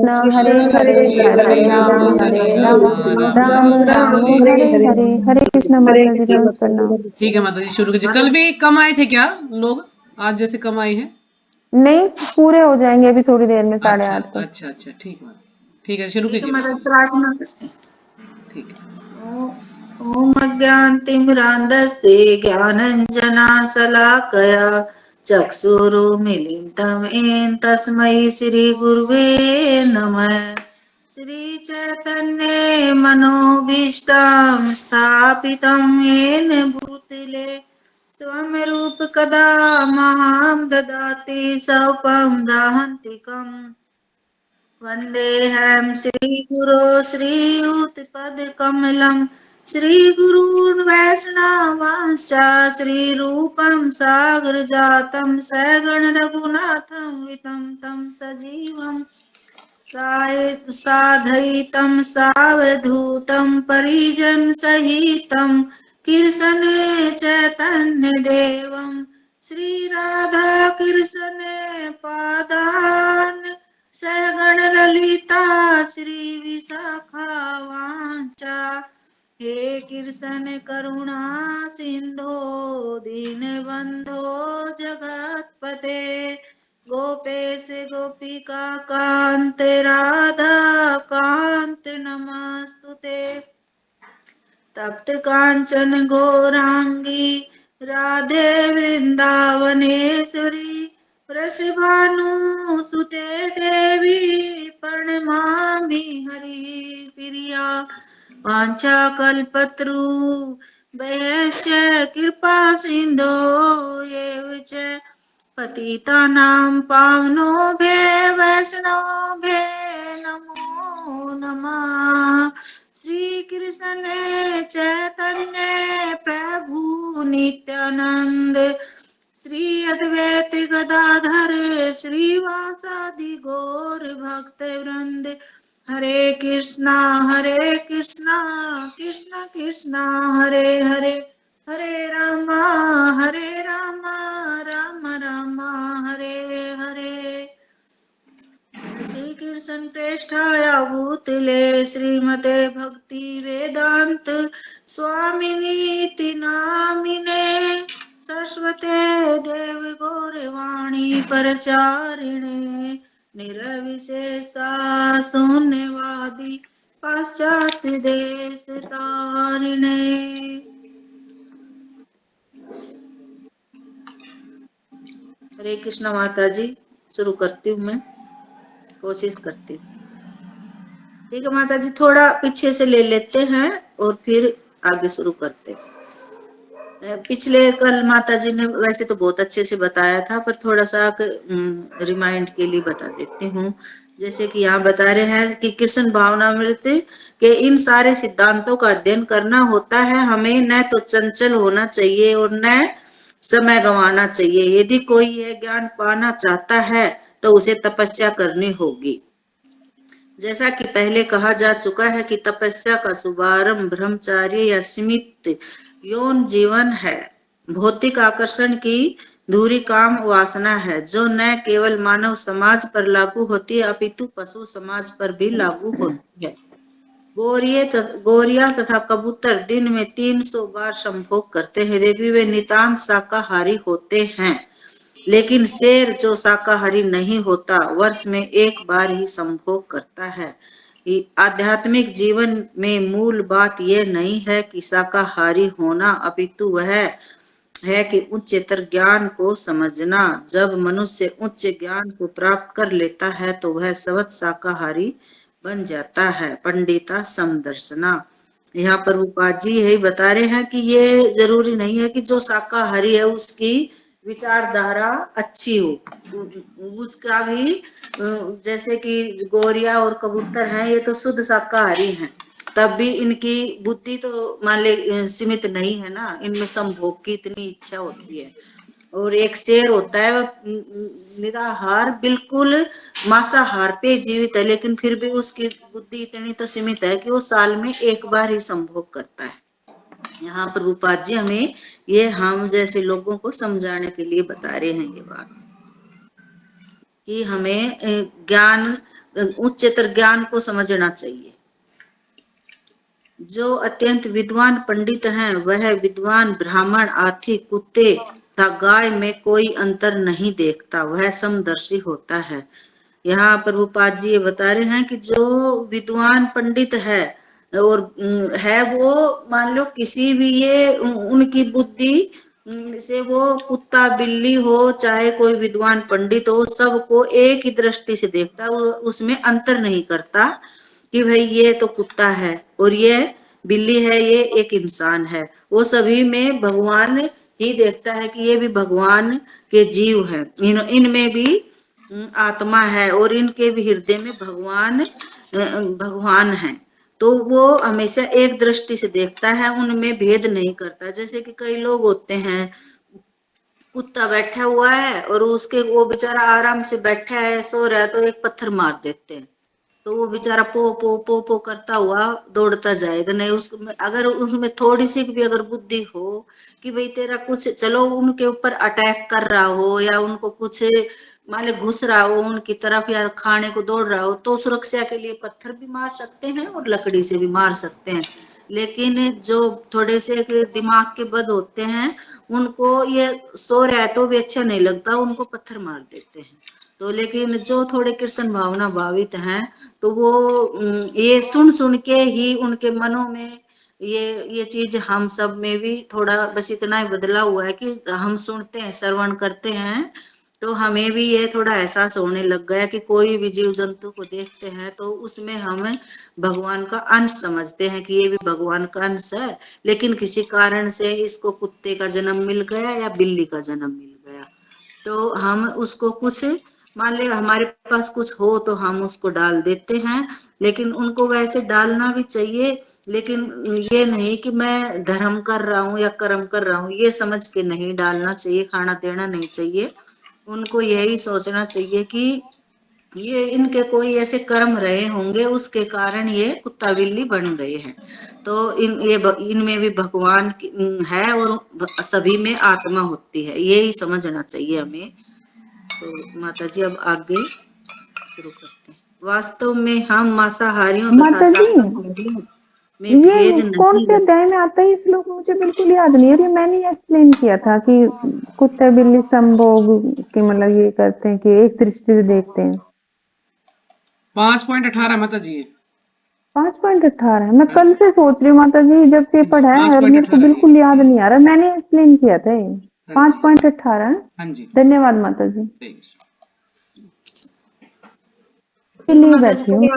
कृष्ण हरे हरे हरे राम राम राम हरे हरे। हरे कृष्ण माता जी, नमस्कार प्रणाम। ठीक है माता जी, शुरू कीजिए। कल भी कम आए थे क्या लोग? आज जैसे कम आए हैं? नहीं, पूरे हो जाएंगे अभी थोड़ी देर में, 8:30 पे। अच्छा अच्छा, ठीक है, ठीक है, शुरू कीजिए। मतलब प्रार्थना करते हैं। ठीक है। ओम अज्ञानतिमिरान्धस्य ज्ञानाञ्जनशलाकया चक्षुरुन्मीलितं येन तस्मै श्रीगुरुवे नमः। श्रीचैतन्ये मनोभीष्टं स्थापितं येन भूतले स्वयं रूपकदा महां ददाति स्वपं दाहन्तिकम्। वन्देऽहं श्रीगुरो श्रीयुतपदकमलं श्रीगुरून् वैष्णवांश्च श्रीरूपं सागरजातं सगणरघुनाथं वितं तं सजीवं साधयितं सावधूतं परिजनसहितं कृष्ण चैतन्यदेवं श्रीराधाकृष्ण पादान् सगणललिता श्रीविशाखावांश्च हे कृष्ण करुणा सिन्धो दीनबन्धो जगत्पते गोपेश गोपिका कान्त राधा कान्त नमस्तुते। तप्त कांचन गौरांगी राधे वृंदावनेश्वरी वृषभानुसुते देवी प्रणमामि हरिप्रिया। वाञ्छाकल्पतरु भयश्च कृपा सिन्धो एव च पतितानां पावनोभ्यः वैष्णवभ्यः नमो नमः। श्री कृष्ण चैतन्य प्रभु नित्यानंद श्री अद्वैत गदाधर श्रीवासादि गौर भक्त वृंद हरे कृष्णा कृष्ण कृष्ण हरे हरे हरे राम राम राम हरे हरे। श्री कृष्ण प्रेष्ठाय भूतले श्रीमते भक्ति वेदांत स्वामिनीति नामिने सरस्वते देव गौरवाणी परचारिणे निर्विशेषा शून्यवादी पाश्चात्य देश तारिणे। हरे कृष्ण माता जी, शुरू करती हूँ मैं, कोशिश करती हूँ। ठीक है माता जी, थोड़ा पीछे से ले लेते हैं और फिर आगे शुरू करते हैं। पिछले कल माता जी ने वैसे तो बहुत अच्छे से बताया था, पर थोड़ा सा रिमाइंड के लिए बता देती हूँ। जैसे कि यहाँ बता रहे हैं कि कृष्ण भावनामृत के इन सारे सिद्धांतों का अध्ययन करना होता है। हमें न तो चंचल होना चाहिए और न समय गंवाना चाहिए। यदि कोई यह ज्ञान पाना चाहता है तो उसे तपस्या करनी होगी। जैसा कि पहले कहा जा चुका है कि तपस्या का शुभारंभ ब्रह्मचार्य या सीमित यौन जीवन है। भौतिक आकर्षण की धुरी काम वासना है, जो न केवल मानव समाज पर लागू होती है अपितु पशु समाज पर भी लागू होती है। गोरिया तथा कबूतर दिन में 300 बार संभोग करते हैं, यद्यपि वे नितांत शाकाहारी होते हैं। लेकिन शेर जो शाकाहारी नहीं होता, वर्ष में एक बार ही संभोग करता है। आध्यात्मिक जीवन में मूल बात यह नहीं है कि शाकाहारी होना, अपितु वह है कि उच्चतर ज्ञान को समझना। जब मनुष्य उच्च ज्ञान को प्राप्त कर लेता है तो वह स्वतः शाकाहारी बन जाता है। पंडिता समदर्शना। यहाँ पर उपाध्याय जी यही बता रहे हैं कि ये जरूरी नहीं है कि जो शाकाहारी है उसकी विचारधारा अच्छी हो, उसका भी जैसे कि गोरिया और कबूतर हैं, ये तो शुद्ध शाकाहारी हैं, तब भी इनकी बुद्धि तो मान ले सीमित नहीं है ना, इनमें संभोग की इतनी इच्छा होती है। और एक शेर होता है, वह निराहार बिल्कुल मांसाहार पे जीवित है, लेकिन फिर भी उसकी बुद्धि इतनी तो सीमित है कि वो साल में एक बार ही संभोग करता है। यहाँ पर रूपाद जी हमें ये हम जैसे लोगों को समझाने के लिए बता रहे हैं ये बात कि हमें ज्ञान उच्चतर ज्ञान को समझना चाहिए। जो अत्यंत विद्वान पंडित हैं वह विद्वान ब्राह्मण, हाथी, कुत्ते तथा गाय में कोई अंतर नहीं देखता, वह समदर्शी होता है। यहाँ प्रभुपाद जी ये बता रहे हैं कि जो विद्वान पंडित है और है वो मान लो किसी भी ये उनकी बुद्धि से वो कुत्ता बिल्ली हो चाहे कोई विद्वान पंडित हो सबको एक ही दृष्टि से देखता है, वो उसमें अंतर नहीं करता कि भाई ये तो कुत्ता है और ये बिल्ली है, ये एक इंसान है। वो सभी में भगवान ही देखता है कि ये भी भगवान के जीव हैं, इनमें भी आत्मा है और इनके भी हृदय में भगवान है। तो वो हमेशा एक दृष्टि से देखता है, उनमें भेद नहीं करता। जैसे कि कई लोग होते हैं, कुत्ता बैठा हुआ है और उसके वो बेचारा आराम से बैठा है, सो रहा है, तो एक पत्थर मार देते हैं तो वो बेचारा पो पो पो पो करता हुआ दौड़ता जाएगा। नहीं उसको अगर उसमें थोड़ी सी भी अगर बुद्धि हो कि भाई तेरा कुछ चलो उनके ऊपर अटैक कर रहा हो या उनको कुछ मान लो घुस रहा हो उनकी तरफ या खाने को दौड़ रहा हो, तो सुरक्षा के लिए पत्थर भी मार सकते हैं और लकड़ी से भी मार सकते हैं। लेकिन जो थोड़े से दिमाग के बद होते हैं उनको ये सो रहा है तो भी अच्छा नहीं लगता, उनको पत्थर मार देते हैं। तो लेकिन जो थोड़े कृष्ण भावना भावित हैं तो वो ये सुन सुन के ही उनके मनों में ये चीज हम सब में भी थोड़ा बस इतना ही बदला हुआ है कि हम सुनते हैं श्रवण करते हैं तो हमें भी ये थोड़ा एहसास होने लग गया कि कोई भी जीव जंतु को देखते हैं तो उसमें हम भगवान का अंश समझते हैं कि ये भी भगवान का अंश है। लेकिन किसी कारण से इसको कुत्ते का जन्म मिल गया या बिल्ली का जन्म मिल गया तो हम उसको कुछ मान ले हमारे पास कुछ हो तो हम उसको डाल देते हैं, लेकिन उनको वैसे डालना भी चाहिए। लेकिन ये नहीं कि मैं धर्म कर रहा हूँ या कर्म कर रहा हूँ ये समझ के नहीं डालना चाहिए, खाना देना नहीं चाहिए। उनको यही सोचना चाहिए कि ये इनके कोई ऐसे कर्म रहे होंगे उसके कारण ये कुत्ता बिल्ली बन गए हैं। तो इनमें भी भगवान है और सभी में आत्मा होती है, यही समझना चाहिए हमें। तो माता जी अब आगे शुरू करते हैं। वास्तव में हम मांसाहारियों तथा माता जी शाकाहारियों में ये भेद कौन नहीं से अध्याय में आता है? ये श्लोक मुझे बिल्कुल याद नहीं है। ये मैंने एक्सप्लेन किया था कि कुत्ते बिल्ली संभोग के मतलब ये करते हैं कि एक दृष्टि से देखते हैं। 5.18 माता जी। 5.18 मैं कल से सोच रही हूँ माता जी जब से पढ़ा है और मेरे को 5.18 बिल्कुल याद नहीं आ रहा। मैंने एक्सप्लेन किया था ये 5.18। हाँ जी धन्यवाद माता जी, ठीक ठीक है लिए माता बैठी हूँ। जी।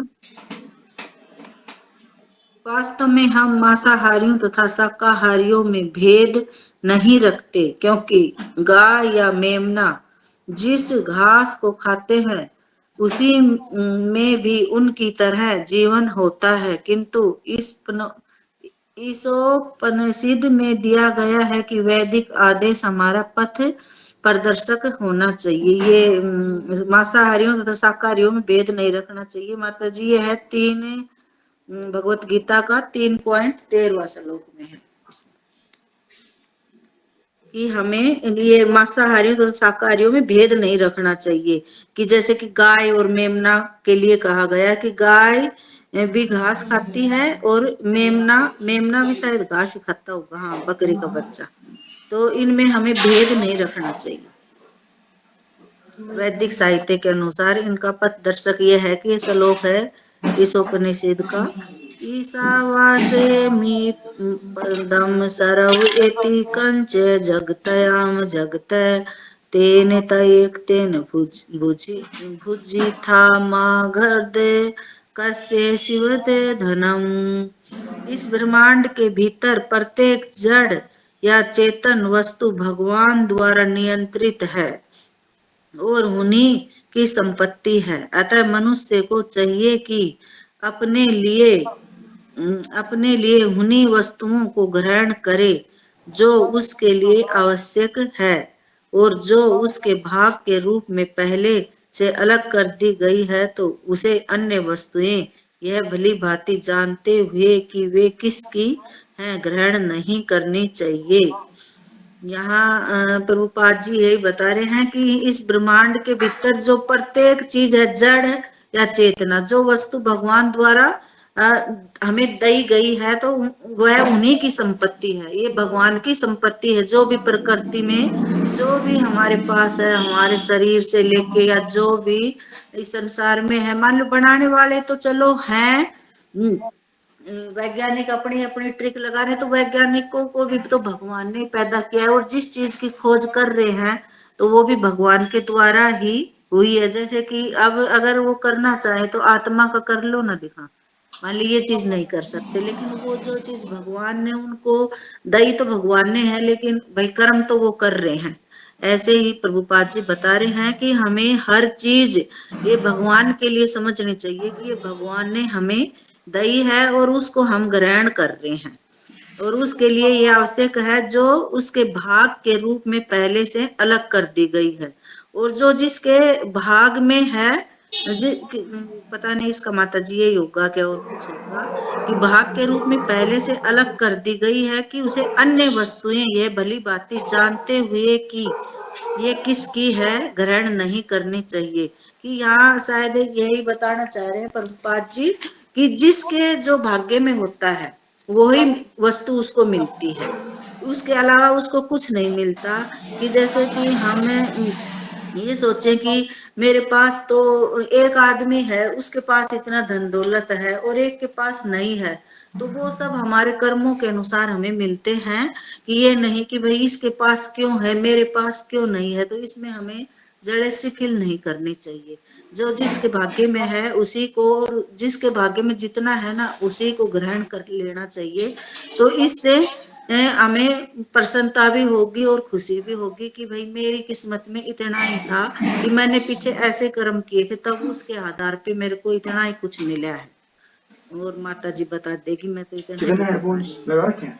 वास्तव में हम मांसाहारियों तथा शाकाहारियों में भेद नहीं रखते क्योंकि गाय या मेमना जिस घास को खाते हैं उसी में भी उनकी तरह जीवन होता है, किंतु ईसोपनिषद में दिया गया है कि वैदिक आदेश हमारा पथ प्रदर्शक होना चाहिए। ये मांसाहारियों तथा शाकाहारियों में भेद नहीं रखना चाहिए माता जी। ये है 3 भगवत गीता का 3.13वां श्लोक में है कि हमें ये मांसाहारियों तथा शाकाहारियों में भेद नहीं रखना चाहिए। कि जैसे कि गाय और मेमना के लिए कहा गया कि गाय भी घास खाती है और मेमना भी शायद घास ही खाता होगा, हाँ बकरी का बच्चा। तो इनमें हमें भेद नहीं रखना चाहिए। वैदिक साहित्य के अनुसार इनका पथ दर्शक ये है कि श्लोक है इस उपनिषद का, ईशावासे मी पदम सर्व एति कंच जगतयाम जगत तेन तयेक तेन भुजी था माघर्दे कस्य शिवते धनम। इस ब्रह्मांड के भीतर प्रत्येक जड़ या चेतन वस्तु भगवान द्वारा नियंत्रित है और उन्हीं की संपत्ति है। अतः मनुष्य को चाहिए कि अपने लिए उन्हीं वस्तुओं को ग्रहण करे जो उसके लिए आवश्यक है और जो उसके भाग के रूप में पहले से अलग कर दी गई है, तो उसे अन्य वस्तुएं यह भली भांति जानते हुए कि वे किसकी हैं ग्रहण नहीं करनी चाहिए। यहाँ प्रभुपाद जी यही बता रहे हैं कि इस ब्रह्मांड के भीतर जो प्रत्येक चीज है, जड़ या चेतना। जो वस्तु भगवान द्वारा हमें दी गई है तो वह उन्हीं की संपत्ति है, ये भगवान की संपत्ति है। जो भी प्रकृति में जो भी हमारे पास है, हमारे शरीर से लेके या जो भी इस संसार में है, मान लो बनाने वाले तो चलो हैं, वैज्ञानिक अपनी अपनी ट्रिक लगा रहे हैं, तो वैज्ञानिकों को भी तो भगवान ने पैदा किया है, और जिस चीज की खोज कर रहे हैं तो वो भी भगवान के द्वारा ही हुई है। जैसे कि अब अगर वो करना चाहे तो आत्मा का कर लो ना दिखा, मान ली ये चीज नहीं कर सकते, लेकिन वो जो चीज भगवान ने उनको दई तो भगवान ने है, लेकिन भाई कर्म तो वो कर रहे हैं। ऐसे ही प्रभुपाद जी बता रहे हैं कि हमें हर चीज ये भगवान के लिए समझनी चाहिए कि ये भगवान ने हमें दई है और उसको हम ग्रहण कर रहे हैं, और उसके लिए ये आवश्यक है जो उसके भाग के रूप में पहले से अलग कर दी गई है। और जो जिसके भाग में है, पता नहीं इसका माता जी ये होगा क्या और कुछ होगा, कि भाग के रूप में पहले से अलग कर दी गई है कि उसे अन्य वस्तुएं यह भली बातें जानते हुए कि ये किसकी है ग्रहण नहीं करनी चाहिए। कि यहाँ शायद यही बताना चाह रहे हैं प्रभुपाद जी कि जिसके जो भाग्य में होता है वही वस्तु उसको मिलती है, उसके अलावा उसको कुछ नहीं मिलता। कि जैसे कि हम ये सोचे कि मेरे पास तो एक आदमी है, उसके पास इतना धन दौलत है और एक के पास नहीं है, तो वो सब हमारे कर्मों के अनुसार हमें मिलते हैं। कि ये नहीं कि भाई इसके पास क्यों है मेरे पास क्यों नहीं है, तो इसमें हमें जलेसी फील नहीं करनी चाहिए। जो जिसके भाग्य में है उसी को, और जिसके भाग्य में जितना है ना उसी को ग्रहण कर लेना चाहिए। तो इससे हमें प्रसन्नता भी होगी और खुशी भी होगी कि भाई मेरी किस्मत में इतना ही था कि मैंने पीछे ऐसे कर्म किए थे, तब उसके आधार पे मेरे को इतना ही कुछ मिला है। और माता जी बता देगी, मैं तो इतना ही बता पा रही हूँ।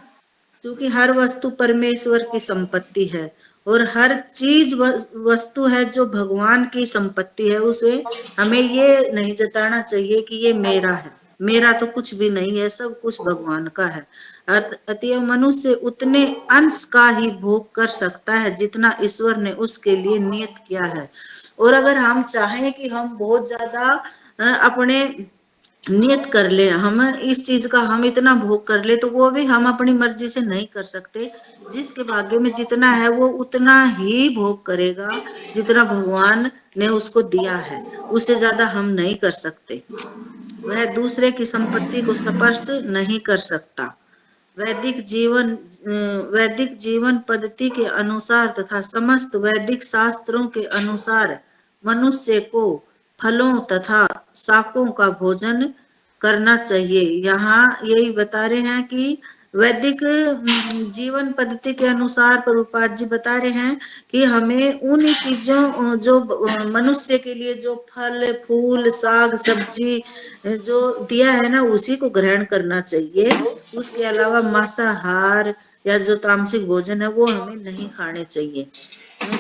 क्योंकि हर वस्तु परमेश्वर की संपत्ति है, और हर चीज वस्तु है जो भगवान की संपत्ति है, उसे हमें ये नहीं जताना चाहिए कि ये मेरा है। मेरा तो कुछ भी नहीं है, सब कुछ भगवान का है। अतएव मनुष्य उतने अंश का ही भोग कर सकता है जितना ईश्वर ने उसके लिए नियत किया है। और अगर हम चाहें कि हम बहुत ज्यादा अपने नियत कर ले, हम इस चीज का हम इतना भोग कर ले, तो वो भी हम अपनी मर्जी से नहीं कर सकते। जिसके भाग्य में जितना है वो उतना ही भोग करेगा जितना भगवान ने उसको दिया है, उससे ज्यादा हम नहीं कर सकते। वह दूसरे की संपत्ति को स्पर्श नहीं कर सकता। वैदिक जीवन पद्धति के अनुसार तथा समस्त वैदिक शास्त्रों के अनुसार मनुष्य को फलों तथा शाकों का भोजन करना चाहिए। यहाँ यही बता रहे हैं कि वैदिक जीवन पद्धति के अनुसार प्रभुपाद जी बता रहे हैं कि हमें उन चीजों जो मनुष्य के लिए जो फल फूल साग सब्जी जो दिया है ना उसी को ग्रहण करना चाहिए। उसके अलावा मांसाहार या जो तामसिक भोजन है वो हमें नहीं खाने चाहिए।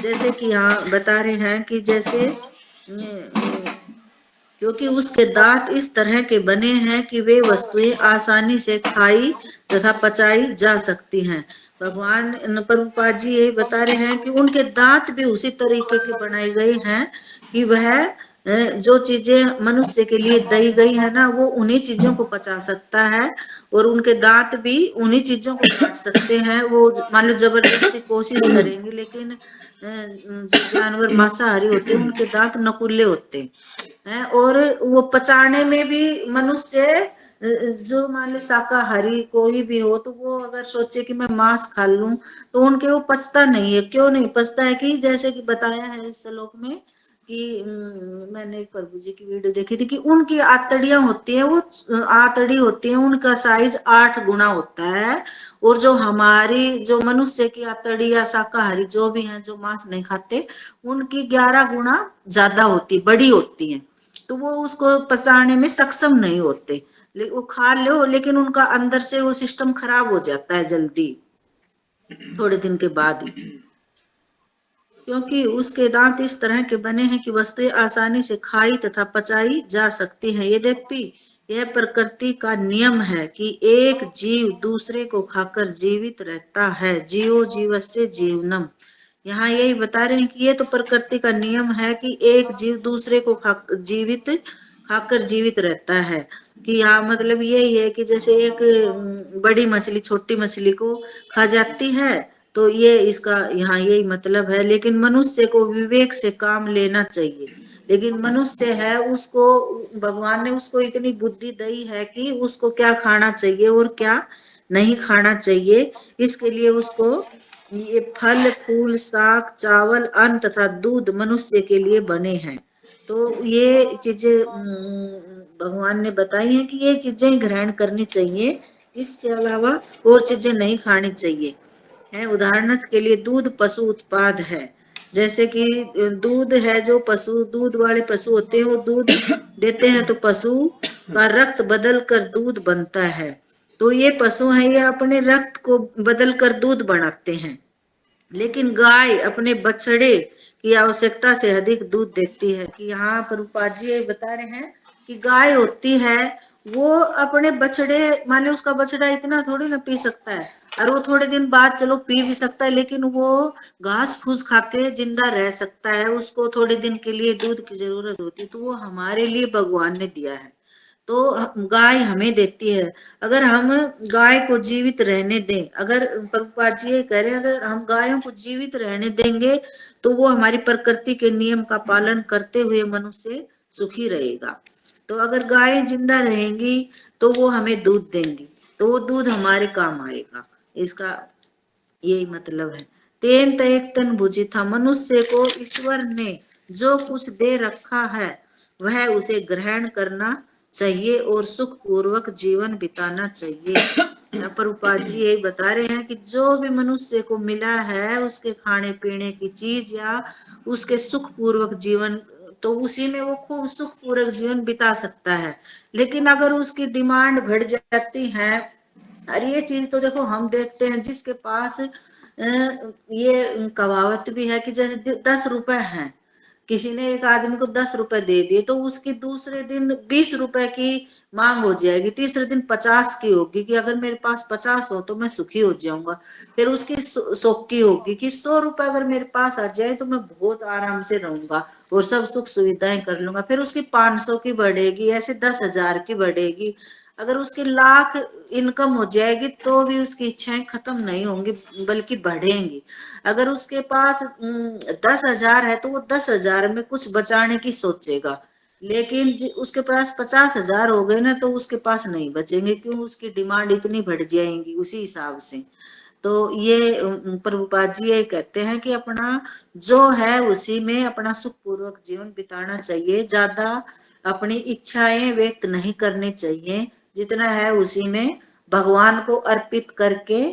जैसे कि यहाँ बता रहे हैं कि जैसे क्योंकि उसके दांत इस तरह के बने हैं कि वे वस्तुएं आसानी से खाई तथा पचाई जा सकती हैं। भगवान प्रभुपाद जी यही बता रहे हैं कि उनके दांत भी उसी तरीके के बनाए गए हैं कि वह जो चीजें मनुष्य के लिए दी गई है ना वो उन्हीं चीजों को पचा सकता है, और उनके दांत भी उन्हीं चीजों को काट सकते हैं। वो मान लो जबरदस्ती कोशिश करेंगे, लेकिन जो जानवर मांसाहारी होते हैं उनके दांत नकुले होते हैं, और वो पचाने में भी मनुष्य जो मान लो शाकाहारी कोई भी हो तो वो अगर सोचे कि मैं मांस खा लूं तो उनके वो पचता नहीं है। क्यों नहीं पचता है? कि जैसे कि बताया है इस श्लोक में कि मैंने एक प्रभु जी की वीडियो देखी थी कि उनकी आंतड़ियां होती है, वो आंतड़ी होती है उनका साइज 8 गुना होता है, और जो हमारी जो मनुष्य की आंतड़ी या शाकाहारी जो भी हैं जो मांस नहीं खाते उनकी 11 गुना ज्यादा होती बड़ी होती है। तो वो उसको पचाने में सक्षम नहीं होते, वो खा लो लेकिन उनका अंदर से वो सिस्टम खराब हो जाता है जल्दी, थोड़े दिन के बाद ही। क्योंकि उसके दांत इस तरह के बने हैं कि वस्तुएं आसानी से खाई तथा पचाई जा सकती हैं। यद्यपि यह प्रकृति का नियम है कि एक जीव दूसरे को खाकर जीवित रहता है, जीवो जीवस्य जीवनम। यहाँ यही बता रहे हैं कि ये तो प्रकृति का नियम है कि एक जीव दूसरे को जीवित खाकर जीवित रहता है। कि यहाँ मतलब यही है कि जैसे एक बड़ी मछली छोटी मछली को खा जाती है, तो ये इसका यहाँ यही मतलब है। लेकिन मनुष्य को विवेक से काम लेना चाहिए। लेकिन मनुष्य है, उसको भगवान ने उसको इतनी बुद्धि दी है कि उसको क्या खाना चाहिए और क्या नहीं खाना चाहिए। इसके लिए उसको ये फल फूल साग चावल अन्न तथा दूध मनुष्य के लिए बने हैं। तो ये चीजें भगवान ने बताई हैं कि ये चीजें ग्रहण करनी चाहिए, इसके अलावा और चीजें नहीं खानी चाहिए। है उदाहरण के लिए दूध पशु उत्पाद है। जैसे कि दूध है, जो पशु दूध वाले पशु होते हैं वो दूध देते हैं, तो पशु का रक्त बदल कर दूध बनता है। तो ये पशु है, ये अपने रक्त को बदल कर दूध बनाते हैं। लेकिन गाय अपने बछड़े की आवश्यकता से अधिक दूध देती है। कि यहाँ पर उपाध्याय बता रहे हैं कि गाय होती है, वो अपने बछड़े, मान लो उसका बछड़ा इतना थोड़ी ना पी सकता है, और वो थोड़े दिन बाद चलो पी भी सकता है, लेकिन वो घास फूस खा के जिंदा रह सकता है। उसको थोड़े दिन के लिए दूध की जरूरत होती है, तो वो हमारे लिए भगवान ने दिया है। तो गाय हमें देती है। अगर हम गाय को जीवित रहने दें, अगर प्रभुपाद जी ये कह रहे हैं, अगर हम गायों को जीवित रहने देंगे तो वो हमारी प्रकृति के नियम का पालन करते हुए मनुष्य सुखी रहेगा। तो अगर गायें जिंदा रहेंगी तो वो हमें दूध देंगी, तो वो दूध हमारे काम आएगा। इसका यही मतलब है। तेन तयक तन भुजी था, मनुष्य को ईश्वर ने जो कुछ दे रखा है वह उसे ग्रहण करना चाहिए और सुख पूर्वक जीवन बिताना चाहिए। यहाँ पर उपाध्याय यही बता रहे हैं कि जो भी मनुष्य को मिला है उसके खाने पीने की चीज या उसके सुख पूर्वक जीवन, तो उसी में वो खूब सुख पूर्वक जीवन बिता सकता है। लेकिन अगर उसकी डिमांड बढ़ जाती है, और ये चीज तो देखो हम देखते हैं, जिसके पास ये कहावत भी है कि जैसे 10 रुपए हैं, किसी ने एक आदमी को 10 रुपए दे दिए, तो उसकी दूसरे दिन 20 रुपए की मांग हो जाएगी, तीसरे दिन 50 की होगी कि अगर मेरे पास 50 हो तो मैं सुखी हो जाऊंगा। फिर उसकी शौक की होगी कि 100 रुपए अगर मेरे पास आ जाए तो मैं बहुत आराम से रहूंगा और सब सुख सुविधाएं कर लूंगा। फिर उसकी 500 की बढ़ेगी, ऐसे 10,000 की बढ़ेगी। अगर उसकी लाख इनकम हो जाएगी तो भी उसकी इच्छाएं खत्म नहीं होंगी बल्कि बढ़ेंगी। अगर उसके पास 10,000 है तो वो 10,000 में कुछ बचाने की सोचेगा। लेकिन उसके पास 50,000 हो गए ना, तो उसके पास नहीं बचेंगे, क्यों? उसकी डिमांड इतनी बढ़ जाएंगी उसी हिसाब से। तो ये प्रभुपाद जी ये कहते हैं कि अपना जो है उसी में अपना सुख पूर्वक जीवन बिताना चाहिए, ज्यादा अपनी इच्छाएं व्यक्त नहीं करनी चाहिए। जितना है उसी में भगवान को अर्पित करके,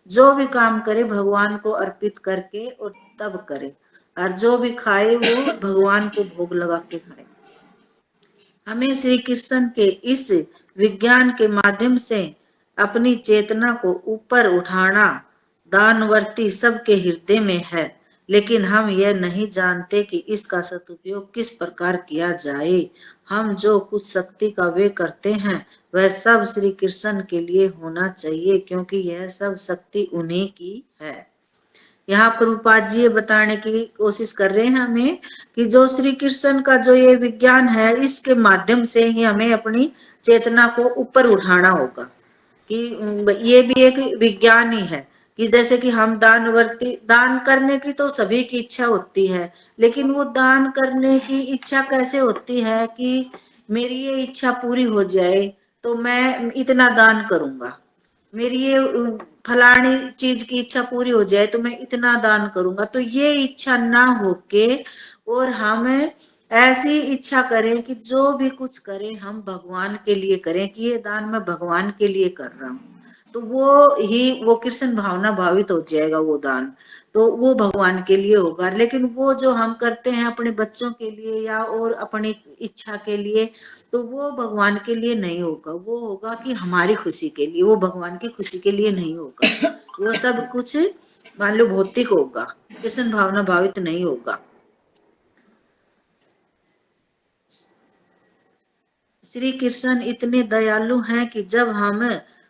जो भी काम करे भगवान को अर्पित करके और तब करे, और जो भी खाए वो भगवान को भोग लगा के खाए। हमें श्री कृष्ण के इस विज्ञान के माध्यम से अपनी चेतना को ऊपर उठाना दानवर्ती सबके हृदय में है, लेकिन हम यह नहीं जानते कि इसका सदुपयोग किस प्रकार किया जाए। हम जो कुछ शक्ति का वे करते हैं वह सब श्री कृष्ण के लिए होना चाहिए, क्योंकि यह सब शक्ति उन्हीं की है। यहाँ पर उपाध्याय बताने की कोशिश कर रहे हैं हमें कि जो श्री कृष्ण का जो ये विज्ञान है, इसके माध्यम से ही हमें अपनी चेतना को ऊपर उठाना होगा। कि ये भी एक विज्ञान ही है कि जैसे कि हम दान करने की तो सभी की इच्छा होती है, लेकिन वो दान करने की इच्छा कैसे होती है कि मेरी ये इच्छा पूरी हो जाए तो मैं इतना दान करूंगा, मेरी ये फलानी चीज की इच्छा पूरी हो जाए तो मैं इतना दान करूंगा। तो ये इच्छा ना होके और हम ऐसी इच्छा करें कि जो भी कुछ करें हम भगवान के लिए करें, कि ये दान मैं भगवान के लिए कर रहा हूँ, तो वो कृष्ण भावना भावित हो जाएगा वो दान, तो वो भगवान के लिए होगा। लेकिन वो जो हम करते हैं अपने बच्चों के लिए या और अपनी इच्छा के लिए, तो वो भगवान के लिए नहीं होगा, वो होगा कि हमारी खुशी के लिए, वो भगवान की खुशी के लिए नहीं होगा। वो सब कुछ मान लो भौतिक होगा, कृष्ण भावना भावित नहीं होगा। श्री कृष्ण इतने दयालु हैं कि जब हम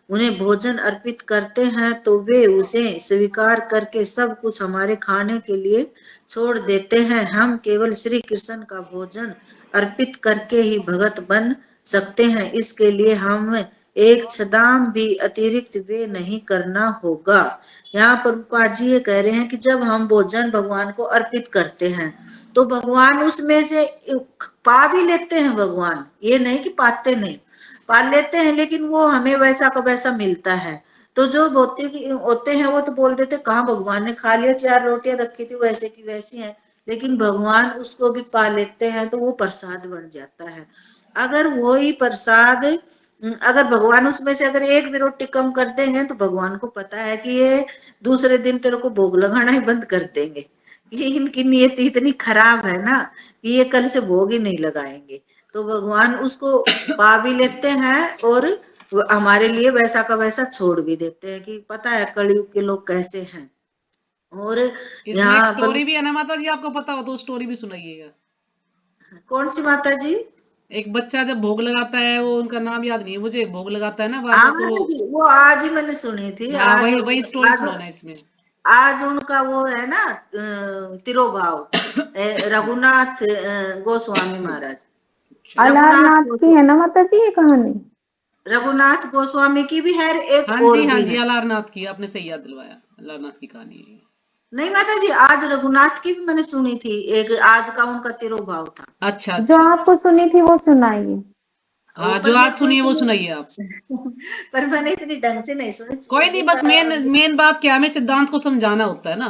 उन्हें भोजन अर्पित करते हैं तो वे उसे स्वीकार करके सब कुछ हमारे खाने के लिए छोड़ देते हैं। हम केवल श्री कृष्ण का भोजन अर्पित करके ही भगत बन सकते हैं। इसके लिए हम एक छदाम भी अतिरिक्त वे नहीं करना होगा। यहाँ पर पाजी ये कह रहे हैं कि जब हम भोजन भगवान को अर्पित करते हैं तो भगवान उसमें से पा भी लेते हैं। भगवान ये नहीं कि पाते नहीं, पा लेते हैं, लेकिन वो हमें वैसा का वैसा मिलता है। तो जो भौतिक होते हैं वो तो बोल देते कहाँ भगवान ने खा लिया, 4 रोटियां रखी थी वैसे की वैसी हैं, लेकिन भगवान उसको भी पा लेते हैं तो वो प्रसाद बन जाता है। अगर वही प्रसाद अगर भगवान उसमें से अगर एक भी रोटी कम कर देंगे तो भगवान को पता है कि ये दूसरे दिन तेरे को भोग लगाना ही बंद कर देंगे। ये इनकी नियति इतनी खराब है ना कि ये कल से भोग ही नहीं लगाएंगे। तो भगवान उसको पा भी लेते हैं और हमारे लिए वैसा का वैसा छोड़ भी देते हैं कि पता है कलयुग के लोग कैसे हैं। और इसमें एक यहाँ पर स्टोरी भी है ना माता जी, आपको पता हो तो स्टोरी भी सुनाइएगा। कौन सी माता जी? एक बच्चा जब भोग लगाता है, वो उनका नाम याद नहीं है मुझे, भोग लगाता है ना बार हाँ बार, तो माता जी वो आज ही मैंने सुनी थी। हाँ आज वही स्टोरी आज सुनाना इसमें। आज उनका वो है ना तिरोभाव, रघुनाथ गोस्वामी महाराज। रघुनाथ अलारनाथ की है ना माता जी ये कहानी? रघुनाथ गोस्वामी की भी है, एक और हाँ भी जी, है। अलारनाथ की आपने सही याद दिलवाया, अलारनाथ की कहानी है। नहीं माता जी आज रघुनाथ की भी मैंने सुनी थी, एक आज का उनका तिरोभाव था। अच्छा जो अच्छा। आपको सुनी थी वो सुनाइए। हाँ पर जो आज मेरे को सुनिए वो इतनी सुनाइए आप। पर मैंने इतनी ढंग से नहीं सुनी कोई नहीं, मुझे बस मेन मेन बात क्या है, हमें सिद्धांत को समझाना होता है ना,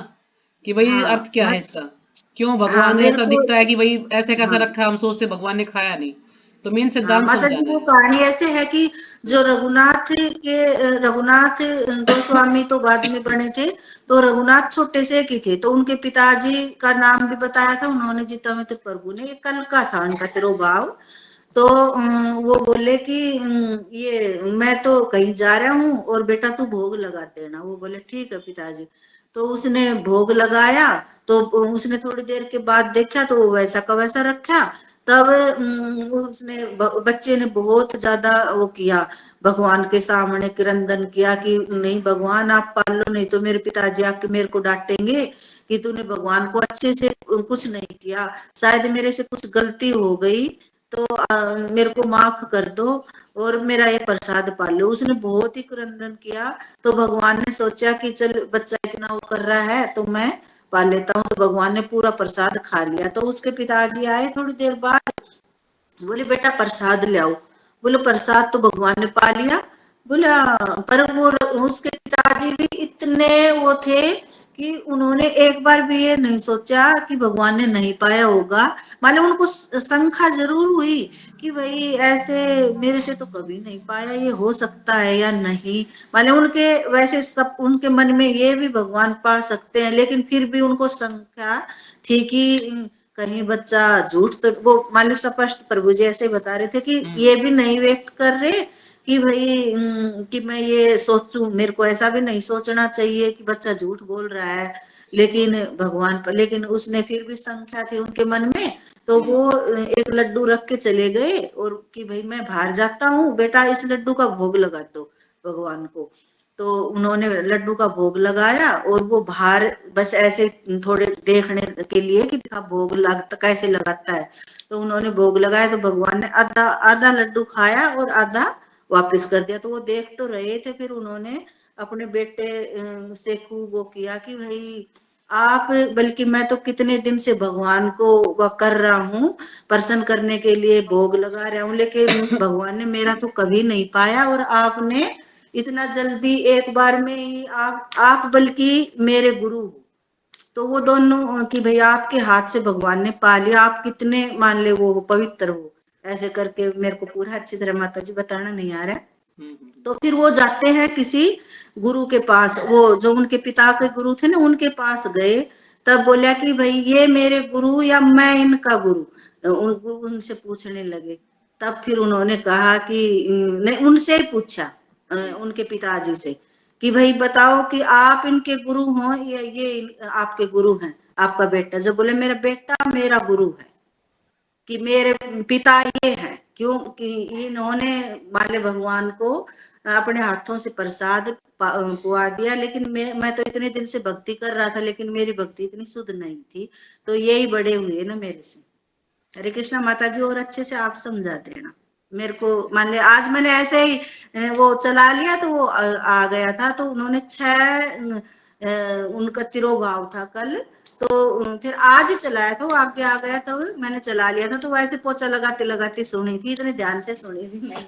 कि भाई अर्थ हाँ क्या है इसका, क्यों हाँ भगवान मेरे ऐसा को दिखता है कि भाई ऐसे कैसा हाँ रखा है, हम सोचते भगवान ने खाया नहीं, तो मेन हाँ सिद्धांत माता जी समझाना वो है। कहानी ऐसे है कि जो रघुनाथ गोस्वामी तो बाद में बने थे। तो रघुनाथ छोटे से की थे, तो उनके पिताजी का नाम भी बताया था उन्होंने जीतामित्र प्रभु ने। ये कल का था उनका तिरुभाव। तो वो बोले कि ये मैं तो कहीं जा रहा हूँ और बेटा तू भोग लगा देना। वो बोले ठीक है पिताजी। तो उसने भोग लगाया। तो उसने थोड़ी देर के बाद देखा तो वो वैसा का वैसा रखा। तब उसने बच्चे ने बहुत ज्यादा वो किया, भगवान के सामने क्रंदन किया कि नहीं भगवान आप पाल लो, नहीं तो मेरे पिताजी आके मेरे को डांटेंगे कि तूने भगवान को अच्छे से कुछ नहीं किया, शायद मेरे से कुछ गलती हो गई तो मेरे को माफ कर दो और मेरा ये प्रसाद पालो। उसने बहुत ही क्रंदन किया। तो भगवान ने सोचा कि चल बच्चा इतना वो कर रहा है तो मैं पा लेता हूँ। तो भगवान ने पूरा प्रसाद खा लिया। तो उसके पिताजी आए थोड़ी देर बाद, बोले बेटा प्रसाद ले आओ। बोले प्रसाद तो भगवान ने पा लिया। बोला पर वो उसके पिताजी भी इतने वो थे कि उन्होंने एक बार भी ये नहीं सोचा कि भगवान ने नहीं पाया होगा। मालूम उनको शंका जरूर हुई कि भाई ऐसे मेरे से तो कभी नहीं पाया, ये हो सकता है या नहीं। मालूम उनके वैसे सब उनके मन में ये भी भगवान पा सकते हैं, लेकिन फिर भी उनको शंका थी कि कहीं बच्चा झूठ तो वो मान लो स्पष्ट प्रभु जी ऐसे बता रहे थे कि ये भी नहीं व्यक्त कर रहे कि भाई कि मैं ये सोचूं, मेरे को ऐसा भी नहीं सोचना चाहिए कि बच्चा झूठ बोल रहा है। लेकिन भगवान पर, लेकिन उसने फिर भी संख्या थी उनके मन में। तो वो एक लड्डू रख के चले गए और कि भाई मैं बाहर जाता हूँ, बेटा इस लड्डू का भोग लगा दो भगवान को। तो उन्होंने लड्डू का भोग लगाया और वो बाहर बस ऐसे थोड़े देखने के लिए कि देखा भोग लगता कैसे लगाता है। तो उन्होंने भोग लगाया तो भगवान ने आधा आधा लड्डू खाया और आधा वापस कर दिया। तो वो देख तो रहे थे। फिर उन्होंने अपने बेटे से खूब वो किया कि भाई आप, बल्कि मैं तो कितने दिन से भगवान को वह कर रहा हूँ, प्रसन्न करने के लिए भोग लगा रहा हूँ, लेकिन भगवान ने मेरा तो कभी नहीं पाया और आपने इतना जल्दी एक बार में ही आप बल्कि मेरे गुरु हो। तो वो दोनों कि भाई आपके हाथ से भगवान ने पा लिया, आप कितने मान ले वो पवित्र हो। ऐसे करके मेरे को पूरा अच्छी तरह माता जी बताना नहीं आ रहा है। तो फिर वो जाते हैं किसी गुरु के पास, वो जो उनके पिता के गुरु थे ना उनके पास गए। तब बोला कि भाई ये मेरे गुरु या मैं इनका गुरु, उनसे पूछने लगे। तब फिर उन्होंने कहा कि नहीं, उनसे ही पूछा उनके पिताजी से कि भाई बताओ कि आप इनके गुरु हो या ये आपके गुरु हैं, आपका बेटा। जब बोले मेरा बेटा मेरा गुरु है, कि मेरे पिता ये हैं क्योंकि इन्होंने माले भगवान को अपने हाथों से प्रसाद पुआ दिया। लेकिन मैं तो इतने दिन से भक्ति कर रहा था, लेकिन मेरी भक्ति इतनी शुद्ध नहीं थी, तो यही बड़े हुए ना मेरे से। हरे कृष्णा माता जी, और अच्छे से आप समझा देना मेरे को। मान लिया आज मैंने ऐसे ही वो चला लिया तो वो आ गया था, तो उन्होंने 6 उनका तिरोभाव था कल, तो फिर आज ही चलाया था, वो आगे आ गया तो मैंने चला लिया था, तो वैसे पोछा लगाते लगाते सुनी थी, इतने ध्यान से सुनी भी नहीं।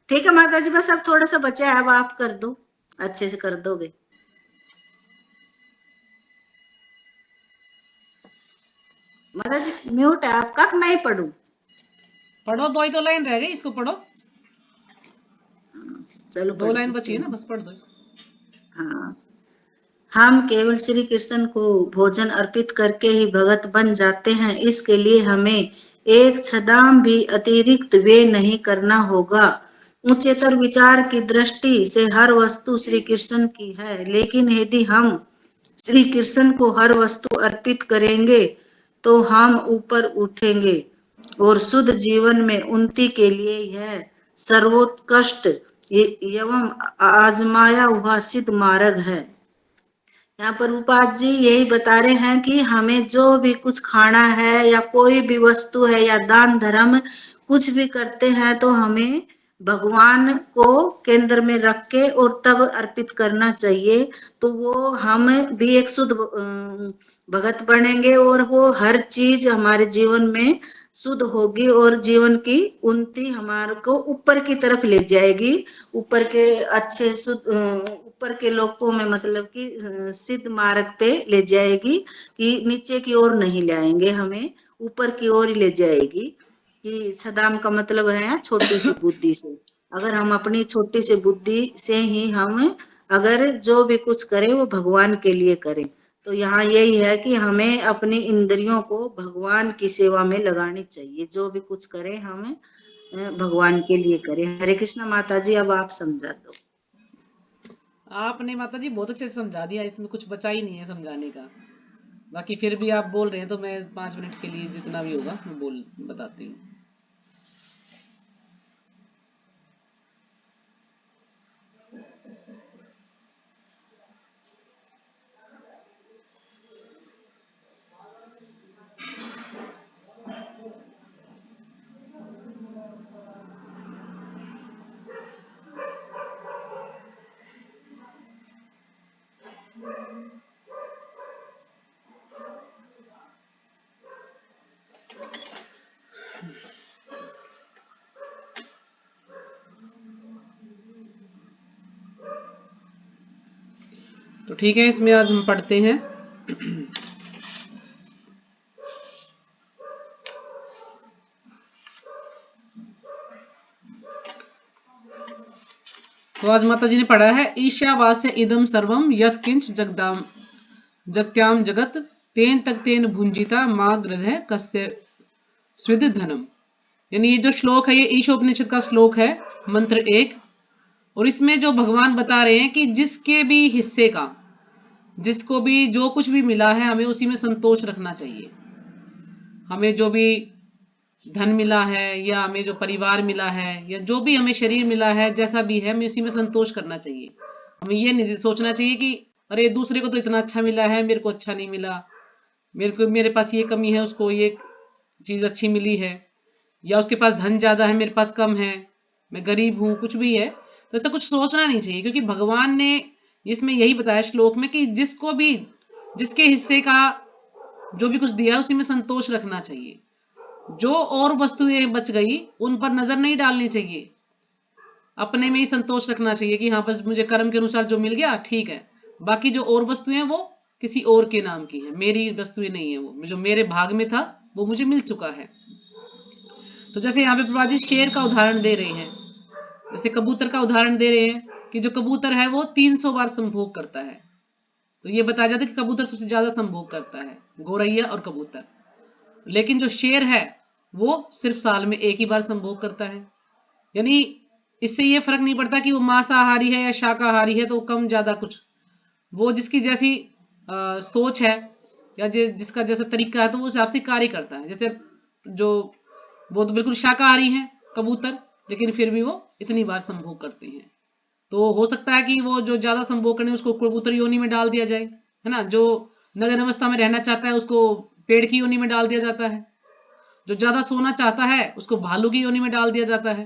ठीक है माता जी, बस अब थोड़ा सा बचा है, अब आप कर दो, अच्छे से कर दोगे। माता जी म्यूट है आपका, मैं ही पढ़ू? पढ़ो, 2 ही तो लाइन रह गई, इसको पढ़ो। चलो 2 पढ़ लाइन देती बची है ना, हूँ। बस पढ़ दो इसको। हाँ, हम केवल श्री कृष्ण को भोजन अर्पित करके ही भगत बन जाते हैं, इसके लिए हमें एक छदाम भी अतिरिक्त व्यय नहीं करना होगा। उच्चतर विचार की दृष्टि से हर वस्तु श्री कृष्ण की है, लेकिन यदि हम श्री कृष्ण को हर वस्तु अर्पित करेंगे तो हम ऊपर उठेंगे और शुद्ध जीवन में उन्नति के लिए यह सर्वोत्कृष्ट एवं आजमाया हुआ सिद्ध मार्ग है। यहाँ पर उपाध्याय जी यही बता रहे हैं कि हमें जो भी कुछ खाना है या कोई भी वस्तु है या दान धर्म कुछ भी करते हैं तो हमें भगवान को केंद्र में रख के और तब अर्पित करना चाहिए, तो वो हम भी एक शुद्ध भगत बनेंगे और वो हर चीज हमारे जीवन में शुद्ध होगी और जीवन की उन्नति हमारे को ऊपर की तरफ ले जाएगी, ऊपर के अच्छे शुद्ध ऊपर के लोकों में, मतलब कि सिद्ध मार्ग पे ले जाएगी, कि नीचे की ओर नहीं ले आएंगे, हमें ऊपर की ओर ही ले जाएगी। कि छदाम का मतलब है छोटी सी बुद्धि से, अगर हम अपनी छोटी सी बुद्धि से ही हम अगर जो भी कुछ करें वो भगवान के लिए करें, तो यहाँ यही है कि हमें अपनी इंद्रियों को भगवान की सेवा में लगानी चाहिए, जो भी कुछ करें हम भगवान के लिए करें। हरे कृष्णा माता जी, अब आप समझा दो। आपने माता जी बहुत अच्छे से समझा दिया, इसमें कुछ बचा ही नहीं है समझाने का। बाकी फिर भी आप बोल रहे हैं तो मैं 5 मिनट के लिए जितना भी होगा मैं बताती हूँ। तो ठीक है, इसमें आज हम पढ़ते हैं तो आज माता जी ने पढ़ा है ईशावास्य इदम सर्वम यत् किंच जगदाम जगत्याम जगत तेन तक तेन भुंजिता माँ गृह कस्य स्विद धनम। यानी ये जो श्लोक है ये ईशोपनिषद का श्लोक है, मंत्र 1। और इसमें जो भगवान बता रहे हैं कि जिसके भी हिस्से का, जिसको भी जो कुछ भी मिला है हमें उसी में संतोष रखना चाहिए। हमें जो भी धन मिला है या हमें जो परिवार मिला है या जो भी हमें शरीर मिला है, जैसा भी है हमें उसी में संतोष करना चाहिए। हमें ये नहीं सोचना चाहिए कि अरे दूसरे को तो इतना अच्छा मिला है, मेरे को अच्छा नहीं मिला, मेरे पास ये कमी है, उसको ये चीज अच्छी मिली है, या उसके पास धन ज्यादा है मेरे पास कम है, मैं गरीब हूं, कुछ भी है। तो ऐसा कुछ सोचना नहीं चाहिए, क्योंकि भगवान ने इसमें यही बताया श्लोक में कि जिसको भी जिसके हिस्से का जो भी कुछ दिया उसी में संतोष रखना चाहिए। जो और वस्तुएं बच गई उन पर नजर नहीं डालनी चाहिए, अपने में ही संतोष रखना चाहिए कि हाँ बस मुझे कर्म के अनुसार जो मिल गया ठीक है, बाकी जो और वस्तुएं वो किसी और के नाम की है, मेरी वस्तुएं नहीं है, वो जो मेरे भाग में था वो मुझे मिल चुका है। तो जैसे यहाँ पे प्रभा जी शेर का उदाहरण दे रहे हैं, जैसे कबूतर का उदाहरण दे रहे हैं कि जो कबूतर है वो 300 बार संभोग करता है। तो ये बताया जाता है कि कबूतर सबसे ज्यादा संभोग करता है, गौरैया और कबूतर। लेकिन जो शेर है वो सिर्फ साल में एक ही बार संभोग करता है। यानी इससे ये फर्क नहीं पड़ता कि वो मांसाहारी है या शाकाहारी है, तो कम ज्यादा कुछ, वो जिसकी जैसी सोच है या जिसका जैसा तरीका है तो वो हिसाब से कार्य करता है। जैसे जो वो तो बिल्कुल शाकाहारी हैं कबूतर, लेकिन फिर भी वो इतनी बार संभोग करते हैं। तो हो सकता है कि वो जो ज्यादा संभोग करने उसको कबूतर योनि में डाल दिया जाए, है ना। जो नग्न अवस्था में रहना चाहता है उसको पेड़ की योनि में डाल दिया जाता है, जो ज्यादा सोना चाहता है उसको भालू की योनि में डाल दिया जाता है।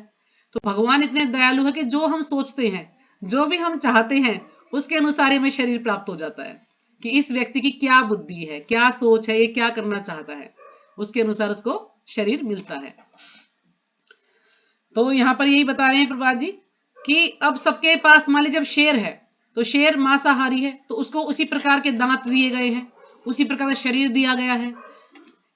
तो भगवान इतने दयालु है कि जो हम सोचते हैं, जो भी हम चाहते हैं, उसके अनुसार ही हमें शरीर प्राप्त हो जाता है कि इस व्यक्ति की क्या बुद्धि है, क्या सोच है, ये क्या करना चाहता है, उसके अनुसार उसको शरीर मिलता है। तो यहाँ पर यही बता रहे हैं प्रभात जी कि अब सबके पास मान लीजिए जब शेर है तो शेर मांसाहारी है, तो उसको उसी प्रकार के दांत दिए गए हैं, उसी प्रकार का शरीर दिया गया है,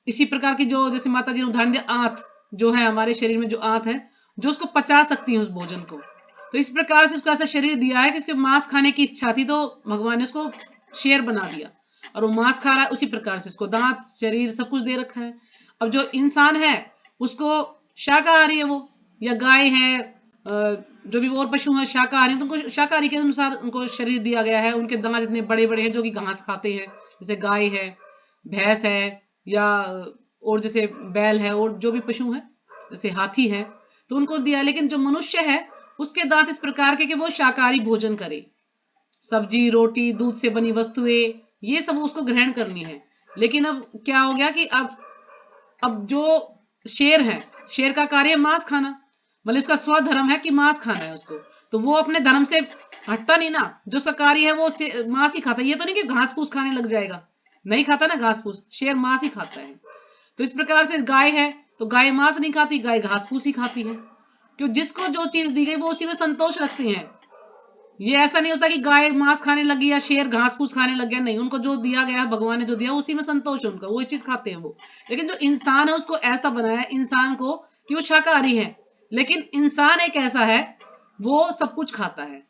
इसी प्रकार की जो जैसे माता जी ने उदाहरण दिया आंत जो है हमारे शरीर में, जो आंत है जो उसको पचा सकती है उस भोजन को, तो इस प्रकार से उसको ऐसा शरीर दिया है कि उसके मांस खाने की इच्छा थी तो भगवान ने उसको शेर बना दिया और वो मांस खा रहा है, उसी प्रकार से उसको दांत शरीर सब कुछ दे रखा है। अब जो इंसान है उसको शाकाहारी है वो, या गाय है, जो भी और पशु है शाकाहारी, तो उनको शाकाहारी के अनुसार उनको शरीर दिया गया है, उनके दांत इतने बड़े बड़े हैं जो कि घास खाते हैं, जैसे गाय है, भैंस है, या और जैसे बैल है, और जो भी पशु है जैसे हाथी है, तो उनको दिया। लेकिन जो मनुष्य है उसके दांत इस प्रकार के कि वो शाकाहारी भोजन करे, सब्जी रोटी दूध से बनी वस्तुएं ये सब उसको ग्रहण करनी है। लेकिन अब क्या हो गया कि अब जो शेर है, शेर का कार्य मांस खाना, मतलब इसका स्वधर्म है कि मांस खाना है उसको, तो वो अपने धर्म से हटता नहीं ना, जो उसका कार्य है वो मांस ही खाता है। ये तो नहीं कि घास फूस खाने लग जाएगा, नहीं खाता ना घास फूस, शेर मांस ही खाता है। तो इस प्रकार से गाय है तो गाय मांस नहीं खाती, गाय घास फूस ही खाती है, क्यों जिसको जो चीज दी गई वो उसी में संतोष रखते हैं। ये ऐसा नहीं होता कि गाय मांस खाने लगी या शेर घास फूस खाने लग गया, नहीं, उनको जो दिया गया भगवान ने जो दिया उसी में संतोष है उनका, वो चीज खाते हैं वो। लेकिन जो इंसान है उसको ऐसा बनाया इंसान को कि वो शाकाहारी है, लेकिन इंसान एक ऐसा है वो सब कुछ खाता है,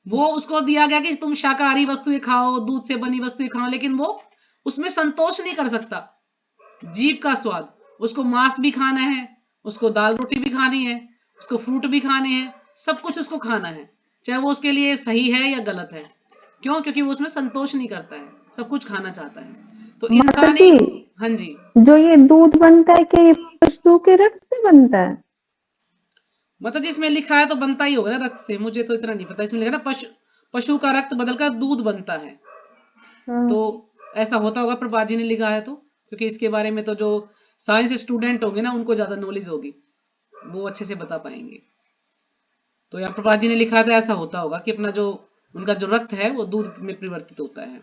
वो उसको दिया गया कि तुम शाकाहारी वस्तुएं खाओ, दूध से बनी वस्तुएं खाओ, लेकिन वो उसमें संतोष नहीं कर सकता। जीव का स्वाद, उसको मांस भी खाना है, उसको दाल रोटी भी खानी है, उसको फ्रूट भी खाने हैं, सब कुछ उसको खाना है, चाहे वो उसके लिए सही है या गलत है। क्यों? क्योंकि वो उसमें संतोष नहीं करता है, सब कुछ खाना चाहता है। तो माता इंसानी, जी, हाँ जी, जो ये दूध बनता है क्या ये पशु के रक्त से बनता है? मतलब जिसमें लिखा है तो बनता ही होगा ना रक्त से, मुझे तो इतना नहीं पता। इसमें लिखा ना पशु का रक्त बदलकर दूध बनता है, तो हाँ। ऐसा होता होगा, प्रभा जी ने लिखा है तो, क्योंकि इसके बारे में तो जो साइंस स्टूडेंट होंगे ना उनको ज्यादा नॉलेज होगी, वो अच्छे से बता पाएंगे। तो यहाँ प्रभा जी ने लिखा था ऐसा होता होगा कि अपना जो उनका जो रक्त है वो दूध में परिवर्तित होता है,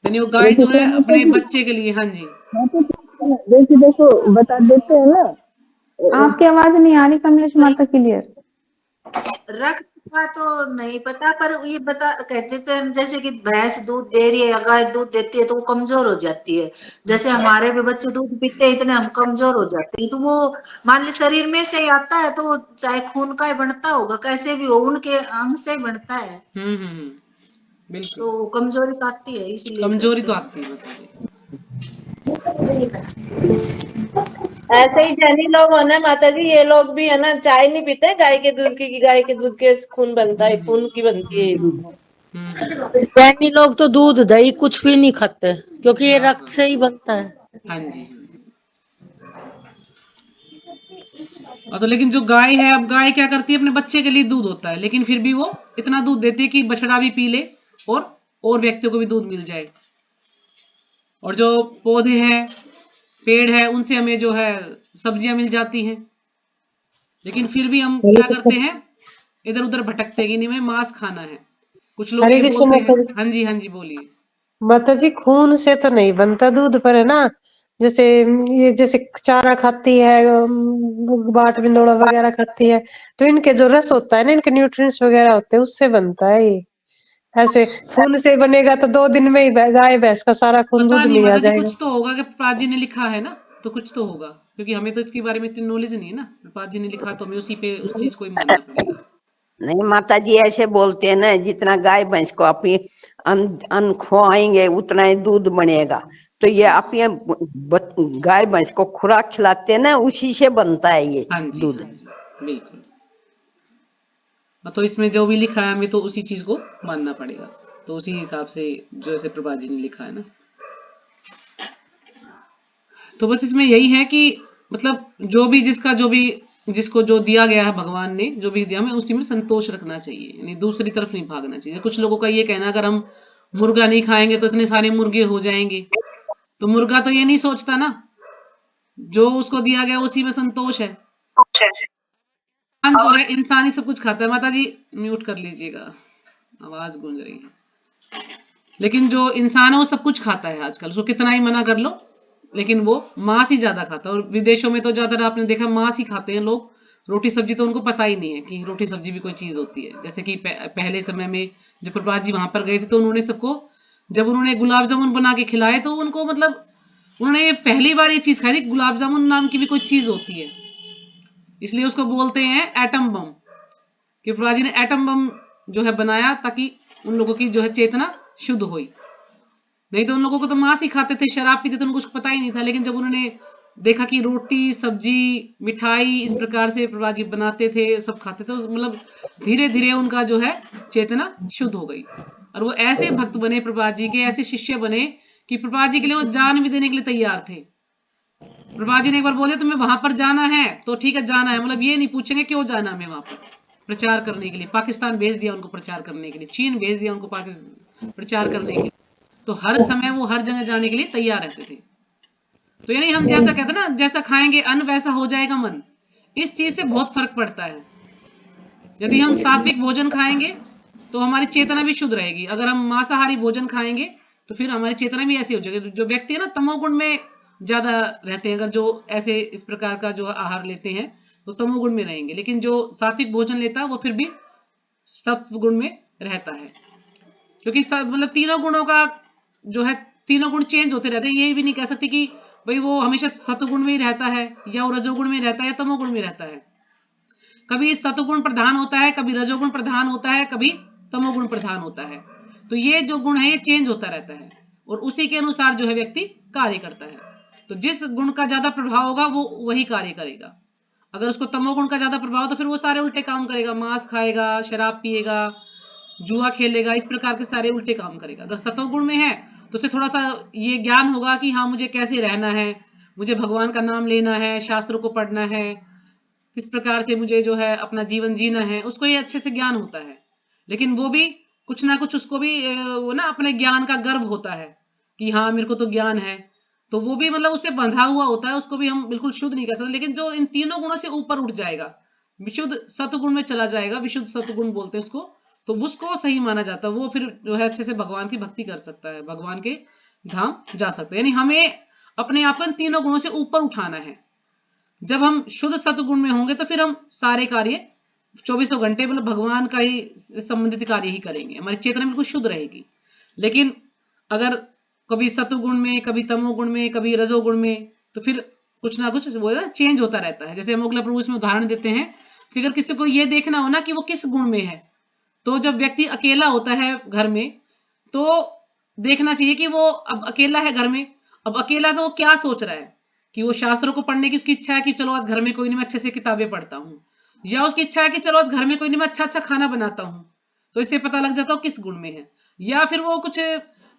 यानी वो गाय जो है अपने बच्चे के लिए। हाँ जी, देखिए देखो बता देते हैं ना। आपकी आवाज नहीं आ रही कमलेश तो माता क्लियर। रक्त का तो नहीं पता, पर ये बता कहते थे जैसे कि भैंस दूध दे रही है या गाय दूध देती है तो वो कमजोर हो जाती है। जैसे हमारे भी बच्चे दूध पीते हैं इतने हम कमजोर हो जाते हैं, तो वो मान ली शरीर में से ही आता है, तो वो चाहे खून का ही बनता होगा कैसे भी हो, उनके अंग से ही बनता है, बिल्कुल, तो कमजोरी तो आती है इसलिए कमजोरी कहते तो हैं। आती है बता जी। ऐसे ही जैनी लोग होना माता जी, ये लोग भी है ना चाय नहीं पीते गाय के दूध की, कि गाय के दूध के खून बनता है, खून की बनती है ये दूध। जैनी लोग तो दूध दही कुछ भी नहीं खाते क्योंकि ये रक्त से ही बनता है। हाँ जी, हाँ जी। तो लेकिन जो गाय है, अब गाय क्या करती है, अपने बच्चे के लिए दूध होता है, लेकिन फिर भी वो इतना दूध देती है कि बछड़ा भी पी ले और व्यक्तियों को भी दूध मिल जाए। और जो पौधे हैं, पेड़ है, उनसे हमें जो है सब्जियां मिल जाती हैं, लेकिन फिर भी हम क्या करते हैं, इधर उधर भटकते कि नहीं हमें मांस खाना है। कुछ लोग हरे ये कृष्ण बोलते हैं। माता जी, हाँ जी, हाँ जी, बोलिए। माता जी खून से तो नहीं बनता दूध, पर है ना जैसे ये जैसे चारा खाती है, बाट बिंदोड़ा वगैरह खाती है, तो इनके जो रस होता है ना, इनके न्यूट्रिएंट्स वगैरह होते हैं, उससे बनता है ये। ऐसे खून से बनेगा तो 2 दिन में ही गाय भैंस का सारा खून पता दूध नहीं में ही आ माता जी, जाएगा। कुछ तो होगा कि प्रभा जी ने लिखा है ना, तो कुछ तो होगा, क्योंकि हमें तो इसके बारे में इतनी नॉलेज नहीं है ना। प्रभा जी ने लिखा तो हमें उसी पे उस चीज को ही मानना पड़ेगा। नहीं माता जी ऐसे बोलते हैं ना, जितना गाय भैंस को अपनी अन्न खुआएंगे उतना ही दूध बनेगा, तो ये हाँ अपने गाय भैंस को खुराक खिलाते हैं ना, उसी से बनता है ये हाँ जी, दूध। हाँ जी, बिल्कुल। तो इसमें जो भी लिखा है हमें तो उसी चीज को मानना पड़ेगा, तो उसी हिसाब से जैसे प्रभा जी ने लिखा है ना। तो बस इसमें यही है कि मतलब जो भी जिसको जो दिया गया है भगवान ने जो भी दिया, हमें उसी में संतोष रखना चाहिए, यानी दूसरी तरफ नहीं भागना चाहिए। कुछ लोगों का ये कहना, अगर हम मुर्गा नहीं खाएंगे तो इतने सारे मुर्गे हो जाएंगे। तो मुर्गा तो ये नहीं सोचता ना, जो उसको दिया गया उसी में संतोष है। इंसान जो है, इंसान ही सब कुछ खाता है। माता जी म्यूट कर लीजिएगा, आवाज गूंज रही है। लेकिन जो इंसान है वो सब कुछ खाता है आजकल, उसको कितना ही मना कर लो, लेकिन वो मांस ही ज्यादा खाता है। और विदेशों में तो ज्यादातर आपने देखा मांस ही खाते हैं लोग, रोटी सब्जी तो उनको पता ही नहीं है कि रोटी सब्जी भी कोई चीज होती है। जैसे कि पहले समय में जब प्रभात जी वहां पर गए थे तो उन्होंने सबको, जब उन्होंने गुलाब जामुन बना के खिलाए तो उनको मतलब उन्होंने ये पहली बार ये चीज खाई थी, गुलाब जामुन नाम की भी कोई चीज होती है। इसलिए उसको बोलते हैं एटम बम, कि प्रभात जी ने एटम बम जो है बनाया ताकि उन लोगों की जो है चेतना शुद्ध हुई। नहीं तो उन लोगों को तो मांस ही खाते थे, शराब पीते थे, उनको कुछ पता ही नहीं था। लेकिन जब उन्होंने देखा कि रोटी सब्जी मिठाई इस प्रकार से प्रभा जी बनाते थे, सब खाते थे, मतलब धीरे धीरे उनका जो है चेतना शुद्ध हो गई। और वो ऐसे भक्त बने प्रभा जी के, ऐसे शिष्य बने कि प्रभा जी के लिए वो जान भी देने के लिए तैयार थे। प्रभा जी ने एक बार बोले तुम्हें वहां पर जाना है तो ठीक है जाना है, मतलब ये नहीं पूछेंगे क्यों जाना हमें वहां पर प्रचार करने के लिए। पाकिस्तान भेज दिया उनको प्रचार करने के लिए, चीन भेज दिया उनको पाकिस्तान प्रचार करने के लिए। तो हर समय वो हर जगह जाने के लिए तैयार रहते थे। तो यानी हम जैसा कहते हैं ना, जैसा खाएंगे अन्न वैसा हो जाएगा मन, इस चीज से बहुत फर्क पड़ता है। यदि हम सात्विक भोजन खाएंगे तो हमारी चेतना भी शुद्ध रहेगी। अगर हम मांसाहारी भोजन खाएंगे तो फिर हमारी चेतना भी ऐसी हो जाएगी। जो व्यक्ति है ना तमोगुण में ज्यादा रहते हैं, अगर जो ऐसे इस प्रकार का जो आहार लेते हैं तो तमोगुण में रहेंगे। लेकिन जो सात्विक भोजन लेता है वो फिर भी सत्व गुण में रहता है। क्योंकि मतलब तीनों गुणों का जो है, तीनों गुण चेंज होते रहते हैं। ये भी नहीं कह सकते कि भाई वो हमेशा सतुगुण में ही रहता है या वो रजोगुण में रहता है या तमोगुण में रहता है। कभी सतुगुण प्रधान होता है, कभी रजोगुण प्रधान होता है, कभी तमोगुण प्रधान होता है। तो ये जो गुण है ये चेंज होता रहता है और उसी के अनुसार जो है व्यक्ति कार्य करता है। तो जिस गुण का ज्यादा प्रभाव होगा वो वही कार्य करेगा। अगर उसको तमोगुण का ज्यादा प्रभाव तो फिर वो सारे उल्टे काम करेगा, मांस खाएगा, शराब पिएगा, जुआ खेलेगा, इस प्रकार के सारे उल्टे काम करेगा। अगर सतोगुण में है तो उसे थोड़ा सा ये ज्ञान होगा कि हाँ मुझे कैसे रहना है, मुझे भगवान का नाम लेना है, शास्त्रों को पढ़ना है, किस प्रकार से मुझे जो है अपना जीवन जीना है, उसको ये अच्छे से ज्ञान होता है। लेकिन वो भी कुछ ना कुछ उसको भी वो ना अपने ज्ञान का गर्व होता है कि हाँ मेरे को तो ज्ञान है, तो वो भी मतलब उससे बंधा हुआ होता है, उसको भी हम बिल्कुल शुद्ध नहीं कर सकते। लेकिन जो इन तीनों गुणों से ऊपर उठ जाएगा, विशुद्ध सतगुण में चला जाएगा, विशुद्ध सतगुण बोलते हैं उसको, तो उसको सही माना जाता है। वो फिर जो है अच्छे से भगवान की भक्ति कर सकता है, भगवान के धाम जा सकते हैं। यानी हमें अपने आप को इन तीनों गुणों से ऊपर उठाना है। जब हम शुद्ध सतगुण में होंगे तो फिर हम सारे कार्य 24 घंटे मतलब भगवान का ही संबंधित कार्य ही करेंगे, हमारी चेतना बिल्कुल शुद्ध रहेगी। लेकिन अगर कभी सतुगुण में, कभी तमोगुण में, कभी रजोगुण में, तो फिर कुछ ना कुछ वो ना चेंज होता रहता है। जैसे मोगला प्रभु इसमें उदाहरण देते हैं कि अगर किसी को ये देखना हो ना कि वो किस गुण में है, तो जब व्यक्ति अकेला होता है घर में तो देखना चाहिए कि वो अब अकेला है घर में, अब अकेला तो वो क्या सोच रहा है, कि वो शास्त्रों को पढ़ने की उसकी इच्छा है कि चलो आज घर में कोई नहीं मैं अच्छे से किताबें पढ़ता हूँ, या उसकी इच्छा है कि चलो आज घर में कोई नहीं मैं अच्छा अच्छा खाना बनाता हूँ। तो इससे पता लग जाता है किस गुण में है। या फिर वो कुछ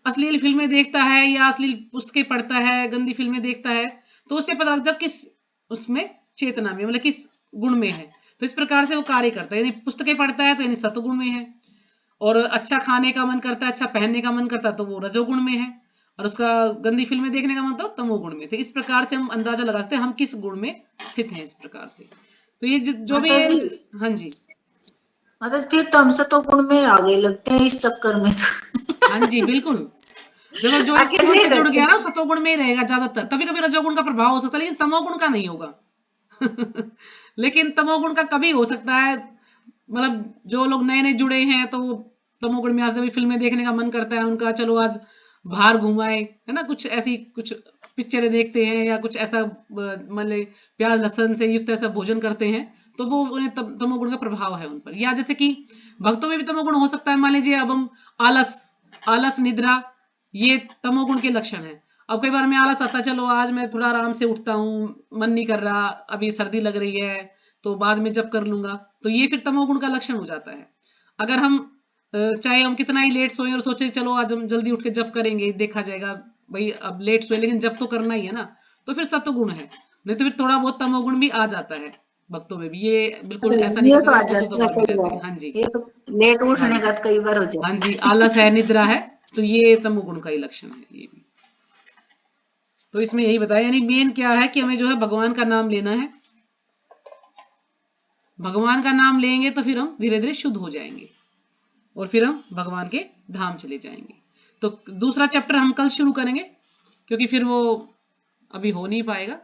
अश्लील फिल्में देखता है या अश्लील पुस्तकें पढ़ता है, गंदी फिल्में देखता है, तो उससे पता लग जाता किस उसमें चेतना में मतलब किस गुण में है। तो इस प्रकार से वो कार्य करता है। यानी पुस्तकें पढ़ता है तो यानी सतगुण में है, और अच्छा खाने का मन करता है, अच्छा पहनने का मन करता है तो वो रजोगुण में है, और उसका गंदी फिल्में देखने का मन तो तमोगुण में। तो इस प्रकार से हम अंदाजा लगा सकते हैं हम किस गुण में स्थित हैं इस प्रकार से। तो ये जो भी माता है। जी, हाँ जी, माता जी फिर तो हम सतोगुण में आ गए लगते हैं इस चक्कर में तो हाँ जी बिल्कुल। जब जो इस गुण अकेले से जुड़ रहते गया ना हैं। सतोगुण में ही रहेगा ज्यादातर। कभी कभी रजोगुण का प्रभाव हो सकता है लेकिन तमोगुण का नहीं होगा। लेकिन तमोगुण का कभी हो सकता है, मतलब जो लोग नए नए जुड़े हैं तो वो तमोगुण में आज भी फिल्में देखने का मन करता है उनका, चलो आज बाहर घुमाए, है ना, कुछ ऐसी कुछ पिक्चरें देखते हैं या कुछ ऐसा मतलब प्याज लहसुन से युक्त ऐसा भोजन करते हैं, तो वो उन्हें तमोगुण का प्रभाव है उन पर। या जैसे कि भक्तों में भी तमोगुण हो सकता है। मान लीजिए अब हम आलस आलस निद्रा, ये तमोगुण के लक्षण है। अब कई बार में आलस आता है, चलो आज मैं थोड़ा आराम से उठता हूँ, मन नहीं कर रहा, अभी सर्दी लग रही है तो बाद में जब कर लूंगा, तो ये फिर तमोगुण का लक्षण हो जाता है। अगर हम चाहे हम कितना ही लेट सोए और सोचे चलो आज हम जल्दी उठ के जब करेंगे देखा जाएगा, भाई अब लेट सोए लेकिन जब तो करना ही है ना, तो फिर सतगुण है। नहीं तो फिर थोड़ा बहुत तमोगुण भी आ जाता है भक्तों में भी। ये बिल्कुल ऐसा नहीं ये कर तो सकते आ कि कुछ तो जाता है बाद में कई रहते बार, हैं। हाँ जी, ये तो लेट हाँ उठने जी, का तो कई बार हो हाँ जाता जी, आलस है, निद्रा है, तो ये तमोगुण का ही लक्षण है ये भी। तो इसमें यही बताया, यानी मेन क्या है कि हमें जो है भगवान का नाम लेना है। भगवान का नाम लेंगे तो फिर हम धीरे धीरे शुद्ध हो जाएंगे और फिर हम भगवान के धाम चले जाएंगे। तो दूसरा चैप्टर हम कल शुरू करेंगे, क्योंकि फिर वो अभी हो नहीं पाएगा।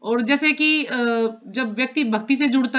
और जैसे कि जब व्यक्ति भक्ति से जुड़ता